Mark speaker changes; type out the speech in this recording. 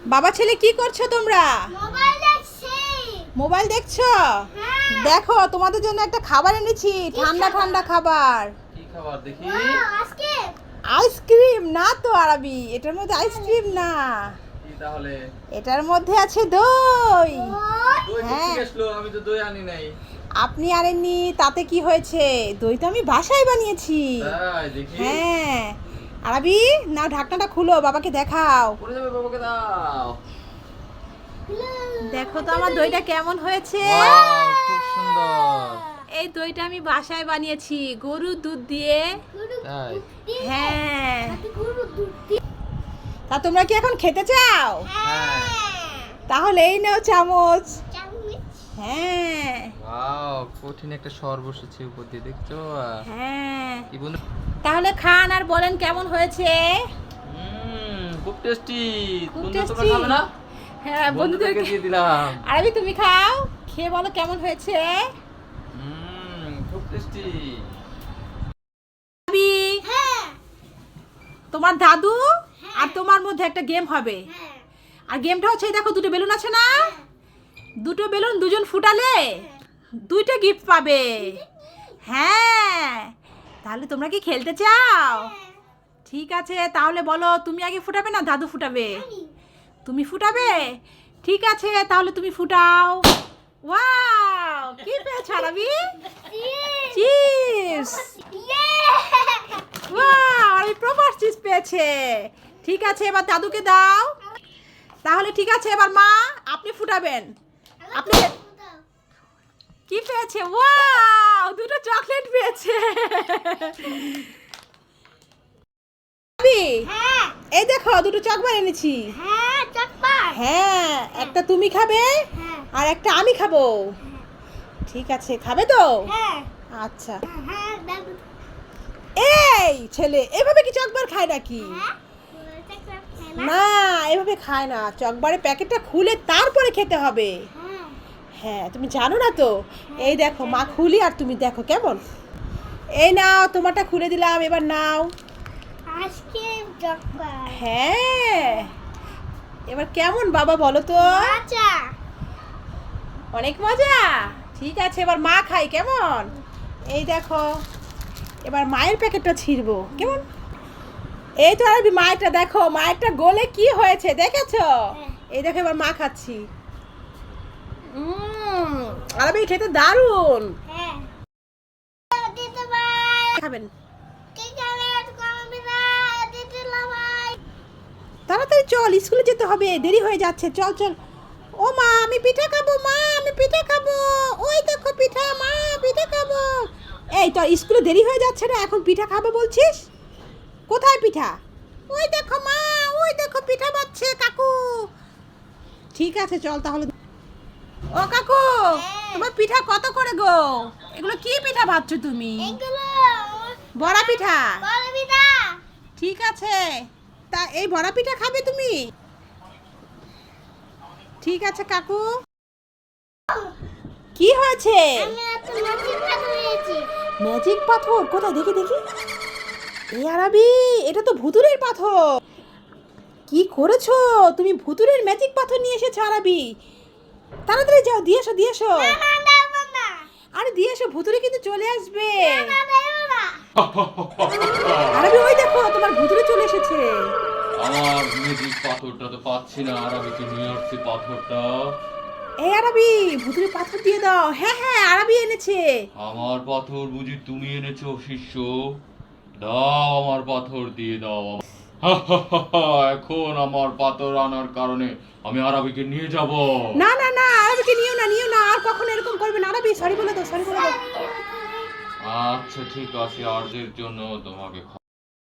Speaker 1: বাবা ছেলে কি করছো তোমরা?
Speaker 2: মোবাইল দেখছি।
Speaker 1: মোবাইল দেখছো?
Speaker 2: হ্যাঁ।
Speaker 1: দেখো তোমাদের জন্য একটা খাবার এনেছি, ঠান্ডা ঠান্ডা খাবার।
Speaker 3: কি খাবার দেখি?
Speaker 2: আজকে
Speaker 1: আইসক্রিম না তো আরবি, এটার মধ্যে আইসক্রিম না,
Speaker 3: কি তাহলে?
Speaker 1: এটার মধ্যে আছে দই।
Speaker 3: দই
Speaker 1: হ্যাঁ।
Speaker 3: থেকে আসলো, আমি তো দই আনি নাই।
Speaker 1: আপনি আনেননি তাতে কি হয়েছে? দই তো আমি বাসায় বানিয়েছি।
Speaker 3: তাই দেখি।
Speaker 1: হ্যাঁ আরবি, না ঢাকনাটা খুলো, বাবাকে দেখাও।
Speaker 3: পড়ে যাবে, বাবাকে দাও।
Speaker 1: দেখো তো আমার দইটা কেমন হয়েছে।
Speaker 3: ওয়াও, খুব সুন্দর।
Speaker 1: এই দইটা আমি বাসায় বানিয়েছি গরুর দুধ দিয়ে।
Speaker 3: তাই?
Speaker 1: হ্যাঁ,
Speaker 2: গরুর দুধ দিয়ে।
Speaker 1: তা তোমরা কি এখন খেতে চাও?
Speaker 3: হ্যাঁ।
Speaker 1: তাহলে এই নাও চামচ।
Speaker 2: চামচ।
Speaker 1: হ্যাঁ
Speaker 3: ওয়াও, কঠিন একটা সর বসেছে উপর দিয়ে, দেখছো?
Speaker 1: হ্যাঁ,
Speaker 3: কি বন্ধু?
Speaker 1: তাহলে খান আর বলেন কেমন হয়েছে।
Speaker 3: খুব টেস্টি।
Speaker 1: খুব
Speaker 3: বন্ধু তোমরা
Speaker 1: tasty?
Speaker 3: খাবে না?
Speaker 1: হ্যাঁ
Speaker 3: বন্ধুদেরকে
Speaker 1: বন্ধুদেরকে
Speaker 3: দিয়ে দিলাম।
Speaker 1: আরবি তুমি খাও, খেয়ে বলো কেমন হয়েছে।
Speaker 3: খুব টেস্টি।
Speaker 1: আরবি,
Speaker 2: হ্যাঁ।
Speaker 1: তোমার দাদু আর তোমার মধ্যে একটা গেম হবে।
Speaker 2: হ্যাঁ।
Speaker 1: আর গেমটা হচ্ছে এই দেখো দুটো বেলুন আছে না, দুটো বেলুন দুজন ফুটালে দুইটা গিফট পাবে। হ্যাঁ, তাহলে তোমরা কি খেলতে চাও? ঠিক আছে, তাহলে বলো তুমি আগে ফুটাবে না দাদু ফুটাবে? তুমি ফুটাবে? ঠিক আছে, তাহলে তুমি ফুটাও। ওয়াও, কি পেয়েছো আরবি? চিপস। ওয়াও, আরবি প্রপার চিপস পেয়েছে। ঠিক আছে, এবার দাদুকে দাও। তাহলে ঠিক আছে, এবার মা আপনি ফুটাবেন। আপনি কি পেয়েছে? ওয়াও, দুটো চকলেট পেয়েছে। আরবি,
Speaker 2: হ্যাঁ।
Speaker 1: এই দেখো দুটো চকবার এনেছি।
Speaker 2: হ্যাঁ, চকবার।
Speaker 1: হ্যাঁ, একটা তুমি খাবে
Speaker 2: হ্যাঁ।
Speaker 1: আর একটা আমি খাবো। ঠিক আছে, খাবে তো?
Speaker 2: হ্যাঁ।
Speaker 1: আচ্ছা।
Speaker 2: হ্যাঁ, দাদু।
Speaker 1: এই ছেলে এভাবে কি চকবার খায় নাকি?
Speaker 2: হ্যাঁ। চকবার খায় না?
Speaker 1: না, এভাবে খায় না, চকবারের প্যাকেটটা খুলে তারপরে খেতে হবে।
Speaker 2: হ্যাঁ।
Speaker 1: হ্যাঁ, তুমি জানো না তো। এই দেখো মা খুলি আর তুমি দেখো কেমন। এই নাও, তোমারটা খুলে দিলাম, এবার নাও।
Speaker 2: Ice cream Chocobar.
Speaker 1: হ্যাঁ, এবার কেমন বাবা বলো তো?
Speaker 2: আচ্ছা।
Speaker 1: অনেক মজা। ঠিক আছে, এবার মা খাই কেমন। এই দেখো, এবার মায়ের প্যাকেটটা ছিঁড়বো কেমন। এই তো আরবি মায়েরটা দেখো, মায়েরটা গোলে কি হয়েছে দেখেছো? এই দেখো এবার মা খাচ্ছি। আরবি খেতে দারুণ।
Speaker 2: হ্যাঁ। দিতে ভাই।
Speaker 1: খাবেন?
Speaker 2: কি খাবে? কমবে না। দিতে ভাই।
Speaker 1: তাড়াতাড়ি চল, স্কুলে যেতে হবে, দেরি হয়ে যাচ্ছে, চল চল। ও মা আমি পিঠা খাবো, মা আমি পিঠা খাবো। ওই দেখো পিঠা, মা পিঠা খাবো। এই তো স্কুলে দেরি হয়ে যাচ্ছে না, এখন পিঠা খাবে বলছিস? কোথায় পিঠা? ওই দেখো মা, ওই দেখো পিঠা বাচ্ছে কাকু। ঠিক আছে চল তাহলে। ও কাকু, তোমার পিঠা কত করে গো? এগুলো কি পিঠা ভাবছো তুমি?
Speaker 2: এগুলো
Speaker 1: বড়া পিঠা?
Speaker 2: বড় পিঠা।
Speaker 1: ঠিক আছে, তা এই বড়া পিঠা খাবে তুমি? ঠিক আছে কাকু। কি হয়েছে?
Speaker 2: আমি একটা ম্যাজিক পাথর পেয়েছি।
Speaker 1: ম্যাজিক পাথর কোথায় দেখি দেখি। এই আরবি, এটা তো ভুতুড়ের পাথর। কি করেছো তুমি? ভুতুড়ের ম্যাজিক পাথর নিয়ে এসেছো আরবি। তাড়াতাড়ি যাও, দিয়ে এসো দিয়ে এসো।
Speaker 2: না, দেবো না।
Speaker 1: আরে দিয়ে এসো, ভুতুড়ে কিন্তু চলে আসবে।
Speaker 2: না, দেবো না।
Speaker 1: আরবি ওই দেখো তোমার ভুতুড়ে চলে এসেছে।
Speaker 3: আমার ম্যাজিক পাথরটা তো পাচ্ছি না, আর আমি কি নিয়ে আসছি পাথরটা?
Speaker 1: এই আরবি, ভুতুড়ে পাথর দিয়ে দাও। হ্যাঁ হ্যাঁ, আরবি এনেছে।
Speaker 3: আমার পাথর বুঝি তুমি এনেছো শিষ্য? দাও, আমার পাথর দিয়ে দাও। এখন আমার পাথর আনার কারণে আমি আরবিকে নিয়ে যাব।
Speaker 1: না না না, আরবিকে নিও না নিও না, আর কখনো এরকম করবে না। আরবি সরি বলে দাও, সরি বলে দাও।
Speaker 3: আচ্ছা ঠিক আছে, আজকের জন্য তোমাকে